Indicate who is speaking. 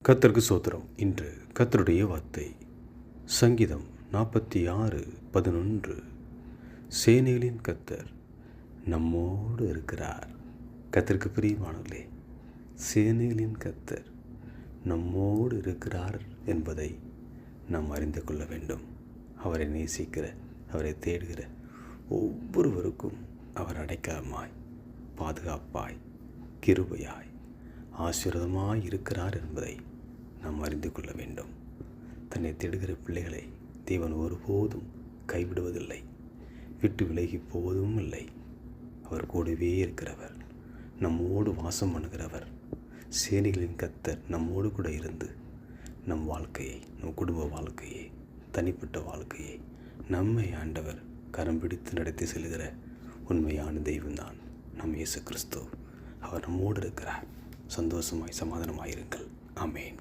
Speaker 1: கர்த்தருக்கு ஸ்தோத்திரம். இன்று கர்த்தருடைய வார்த்தை சங்கீதம் 46:11. சேனைகளின் கர்த்தர் நம்மோடு இருக்கிறார். கர்த்தருக்கு பிரியமானவர்களே, சேனைகளின் கர்த்தர் நம்மோடு இருக்கிறார் என்பதை நாம் அறிந்து கொள்ள வேண்டும். அவரை நேசிக்கிற, அவரை தேடுகிற ஒவ்வொருவருக்கும் அவர் அடைக்கலமாய், பாதுகாப்பாய், கிருபையாய், ஆசீர்வாதமாய் இருக்கிறார் என்பதை நாம் அறிந்து கொள்ள வேண்டும். தன்னை தேடுகிற பிள்ளைகளை தேவன் ஒருபோதும் கைவிடுவதில்லை, விட்டு விலகி போவதும் இல்லை. அவர் கூடவே இருக்கிறவர், நம்மோடு வாசம் பண்ணுகிறவர். சேனைகளின் கர்த்தர் நம்மோடு கூட இருந்து நம் வாழ்க்கையை, நம் குடும்ப வாழ்க்கையை, தனிப்பட்ட வாழ்க்கையை நம்மை ஆண்டவர் கரம் பிடித்து நடத்தி செல்கிற உண்மையான தெய்வம்தான் நம் இயேசு கிறிஸ்து. அவர் நம்மோடு இருக்கிறார். சந்தோஷமாய் சமாதானமாயிருங்கள். ஆமேன்.